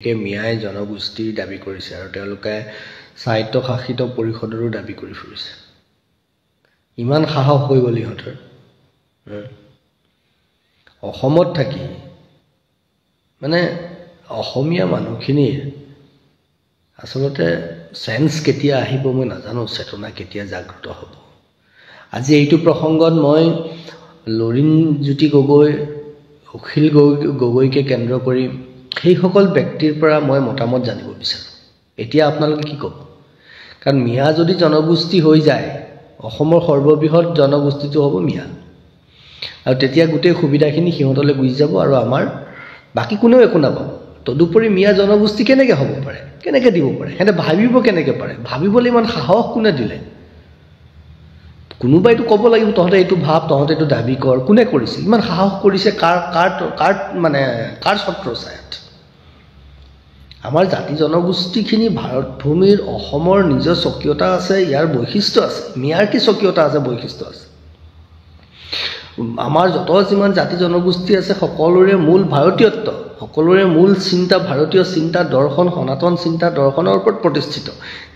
মিয়াই জনগোষ্ঠীৰ দাবী কৰিছে আৰু তেওঁলোকে স্বায়ত্তশাসিত পৰিষদৰো দাবী কৰি ফুৰিছে ইমান সাহস হৈ গ'ল ইহঁতৰ অসমত থাকি মানে অসমীয়া মানুহখিনিৰ আচলতে সেন্স কেতিয়া আহিব মই নাজানো চেতনা কেতিয়া জাগ্ৰত হ'ব আজি এইটো প্ৰসংগত মই লৰিণজ্যোতি গগৈ অখিল গগৈকে কেন্দ্ৰ কৰি সেই সকল ব্যক্তিৰ পৰা মই মতামত জানিব বিচাৰো এতিয়া আপোনালোকে কি ক'ব কাৰণ মিয়া যদি জনগোষ্ঠী হৈ যায় অসমৰ সৰ্ববৃহৎ জনগোষ্ঠীটো হ'ব মিয়া আৰু তেতিয়া গোটেই সুবিধাখিনি সিহঁতলৈ গুচি যাব আৰু আমাৰ বাকি কোনেও একো নাপাব তদুপৰি মিয়া জনগোষ্ঠী কেনেকৈ হ'ব পাৰে কেনেকৈ দিব পাৰে হেনে ভাবিব কেনেকৈ পাৰে ভাবিবলৈ ইমান সাহস কোনে দিলে কোনোবাইতো ক'ব লাগিব তহঁতে এইটো ভাব তহঁতে এইটো দাবী কৰ কোনে কৰিছিল ইমান সাহস কৰিছে কাৰ ছত্ৰ ছায়াত আমাৰ জাতি জনগোষ্ঠীখিনি ভাৰত ভূমিৰ অসমৰ নিজৰ স্বকীয়তা আছে ইয়াৰ বৈশিষ্ট্য আছে মিয়াৰ কি স্বকীয়তা আছে বৈশিষ্ট্য আছে আমাৰ যত যিমান জাতি জনগোষ্ঠী আছে সকলোৰে মূল ভাৰতীয়ত্ব সকলোৰে মূল চিন্তা ভাৰতীয় চিন্তা দৰ্শন সনাতন চিন্তা দৰ্শনৰ ওপৰত প্ৰতিষ্ঠিত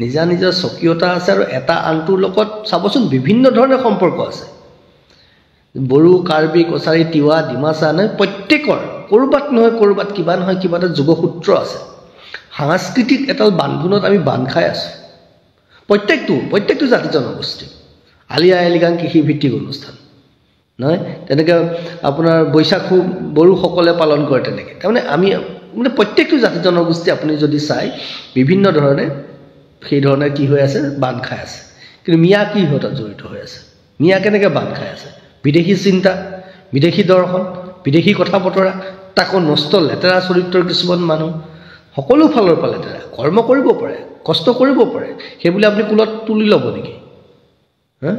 নিজা নিজৰ স্বকীয়তা আছে আৰু এটা আনটোৰ লগত চাবচোন বিভিন্ন ধৰণৰ সম্পৰ্ক আছে বড়ো কাৰ্বি কছাৰী তিৱা ডিমাচা নহয় প্ৰত্যেকৰ কৰবাত নহয় কৰবাত কিবা নহয় কিবা এটা যোগসূত্ৰ আছে সাংস্কৃতিক এটা বান্ধোনত আমি বান্ধ খাই আছো প্ৰত্যেকটো জাতি জনগোষ্ঠী আলিয়া আলিগাং কৃষি ভিত্তিক অনুষ্ঠান নহয় তেনেকৈ আপোনাৰ বৈশাখু বড়োসকলে পালন কৰে তেনেকৈ তাৰমানে আমি মানে প্ৰত্যেকটো জাতি জনগোষ্ঠী আপুনি যদি চাই বিভিন্ন ধৰণে সেই ধৰণে কি হৈ আছে বান্ধ খাই আছে কিন্তু মিয়া কি সিহঁতত জড়িত হৈ আছে মিয়া কেনেকৈ বান্ধ খাই আছে বিদেশী চিন্তা বিদেশী দৰ্শন বিদেশী কথা বতৰা তাকো নষ্ট লেতেৰা চৰিত্ৰৰ কিছুমান মানুহ সকলো ফালৰ পৰা লেতেৰা কৰ্ম কৰিব পাৰে কষ্ট কৰিব পাৰে সেইবুলি আপুনি কুলত তুলি ল'ব নেকি হা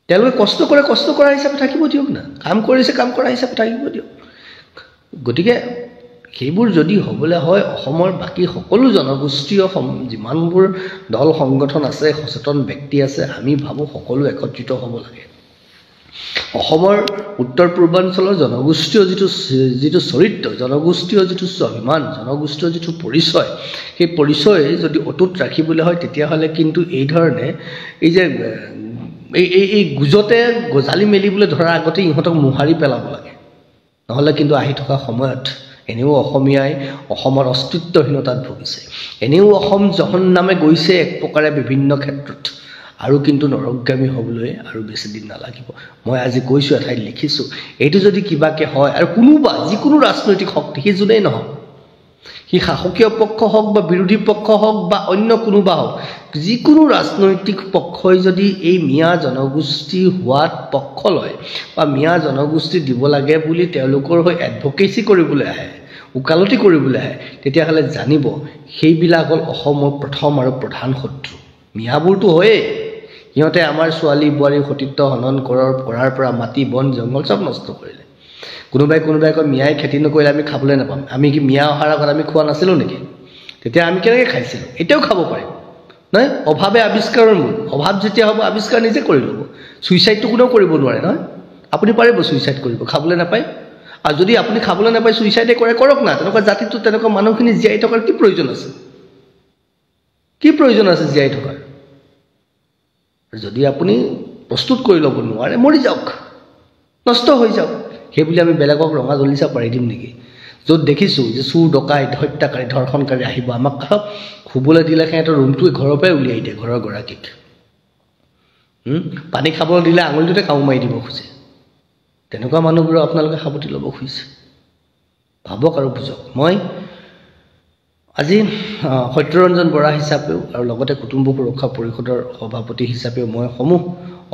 তেওঁলোকে কষ্ট কৰা হিচাপে থাকিব দিয়ক না কাম কৰিছে কাম কৰা হিচাপে থাকিব দিয়ক গতিকে সেইবোৰ যদি হ'বলৈ হয় অসমৰ বাকী সকলো জনগোষ্ঠীয় যিমানবোৰ দল সংগঠন আছে সচেতন ব্যক্তি আছে আমি ভাবোঁ সকলো একত্ৰিত হ'ব লাগে অসমৰ উত্তৰ পূৰ্বাঞ্চলৰ জনগোষ্ঠীয় যিটো চৰিত্ৰ জনগোষ্ঠীয় যিটো স্বাভিমান জনগোষ্ঠীয় যিটো পৰিচয় সেই পৰিচয় যদি অটুট ৰাখিবলৈ হয় তেতিয়াহ'লে কিন্তু এই ধৰণে এই যে এই গুজতে গজালি মেলিবলৈ ধৰাৰ আগতে ইহঁতক মোহাৰি পেলাব লাগে নহ'লে কিন্তু আহি থকা সময়ত এনেও অসমীয়াই অসমৰ অস্তিত্বহীনতাত ভুগিছে এনেও অসম জহন নামে গৈছে এক প্ৰকাৰে বিভিন্ন ক্ষেত্ৰত আৰু কিন্তু নৰকগামী হ'বলৈ আৰু বেছি দিন নালাগিব মই আজি কৈছোঁ এঠাইত লিখিছোঁ এইটো যদি কিবাকে হয় আৰু কোনোবা যিকোনো ৰাজনৈতিক শক্তি সি যোনেই নহওক সি শাসকীয় পক্ষ হওক বা বিৰোধী পক্ষ হওক বা অন্য কোনোবা হওক যিকোনো ৰাজনৈতিক পক্ষই যদি এই মিয়া জনগোষ্ঠী হোৱাত পক্ষ লয় বা মিয়া জনগোষ্ঠী দিব লাগে বুলি তেওঁলোকৰ হৈ এডভকেচি কৰিবলৈ আহে উকালতি কৰিবলৈ আহে তেতিয়াহ'লে জানিব সেইবিলাক হ'ল অসমৰ প্ৰথম আৰু প্ৰধান শত্ৰু মিয়াবোৰতো হয়েই সিহঁতে আমাৰ ছোৱালী বোৱাৰী সতীত্ব হনন কৰাৰ পৰা মাটি বন জংঘল চব নষ্ট কৰিলে কোনোবাই কয় মিয়াই খেতি নকৰিলে আমি খাবলৈ নাপাম আমি কি মিয়া অহাৰ আগত আমি খোৱা নাছিলোঁ নেকি তেতিয়া আমি কেনেকৈ খাইছিলোঁ এতিয়াও খাব পাৰিম নহয় অভাৱে আৱিষ্কাৰৰ মূল অভাৱ যেতিয়া হ'ব আৱিষ্কাৰ নিজে কৰি ল'ব ছুইচাইডটো কোনেও কৰিব নোৱাৰে নহয় আপুনি পাৰিব ছুইচাইড কৰিব খাবলৈ নাপায় আৰু যদি আপুনি খাবলৈ নাপায় ছুইচাইডে কৰক না তেনেকুৱা জাতিটো তেনেকুৱা মানুহখিনি জীয়াই থকাৰ কি প্ৰয়োজন আছে জীয়াই থকাৰ যদি আপুনি প্ৰস্তুত কৰি ল'ব নোৱাৰে মৰি যাওক নষ্ট হৈ যাওক সেইবুলি আমি বেলেগক ৰঙা জলিচা পাৰি দিম নেকি য'ত দেখিছোঁ যে চুৰ ডকাইত হত্যাকাৰী ধৰ্ষণকাৰী আহিব আমাক শুবলৈ দিলে সিহঁতৰ ৰুমটোৱে ঘৰৰ পৰাই উলিয়াই দিয়ে ঘৰৰ গৰাকীক পানী খাবলৈ দিলে আঙুলিটোতে কামো মাৰি দিব খোজে তেনেকুৱা মানুহবোৰক আপোনালোকে সাৱটি ল'ব খুজিছে ভাবক আৰু বুজক মই আজি সত্যৰঞ্জন বৰা হিচাপেও আৰু লগতে কুটুম্ব সুৰক্ষা পৰিষদৰ সভাপতি হিচাপেও মই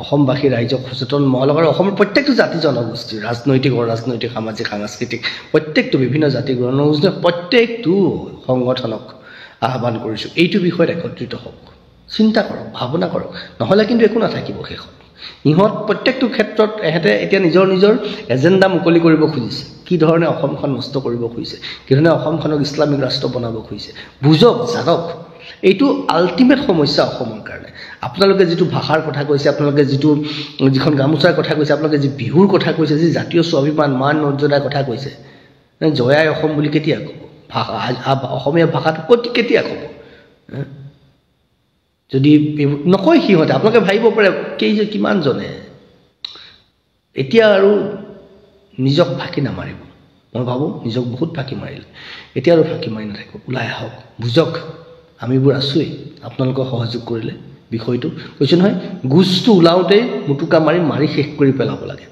অসমবাসী ৰাইজক সচেতন মহলক আৰু অসমৰ প্ৰত্যেকটো জাতি জনগোষ্ঠী ৰাজনৈতিক অৰাজনৈতিক সামাজিক সাংস্কৃতিক প্ৰত্যেকটো বিভিন্ন জাতি জনগোষ্ঠীৰ প্ৰত্যেকটো সংগঠনক আহ্বান কৰিছোঁ এইটো বিষয়ত একত্ৰিত হওক চিন্তা কৰক ভাৱনা কৰক নহ'লে কিন্তু একো নাথাকিব শেষত ইহঁত প্ৰত্যেকটো ক্ষেত্ৰত এহেঁতে এতিয়া নিজৰ এজেণ্ডা মুকলি কৰিব খুজিছে কি ধৰণে অসমখন নষ্ট কৰিব খুজিছে কি ধৰণে অসমখনক ইছলামিক ৰাষ্ট্ৰ বনাব খুজিছে বুজক জানক এইটো আল্টিমেট সমস্যা অসমৰ কাৰণে আপোনালোকে যিটো ভাষাৰ কথা কৈছে আপোনালোকে যিখন গামোচাৰ কথা কৈছে আপোনালোকে যি বিহুৰ কথা কৈছে যি জাতীয় স্বাভিমান মান মৰ্যাদাৰ কথা কৈছে জয়াই অসম বুলি কেতিয়া ক'ব অসমীয়া ভাষাটো কেতিয়া ক'ব যদি নকয় সিহঁতে আপোনালোকে ভাবিব পাৰে কিমানজনে এতিয়া আৰু নিজক ফাঁকি নামাৰিব মই ভাবোঁ নিজক বহুত ফাঁকি মাৰিলে এতিয়া আৰু ফাঁকি মাৰি নাথাকিব ওলাই আহক বুজক আমিবোৰ আছোৱেই আপোনালোকক সহযোগ কৰিলে বিষয়টো কৈছোঁ নহয় গুজটো ওলাওঁতেই মুটুকা মাৰি শেষ কৰি পেলাব লাগে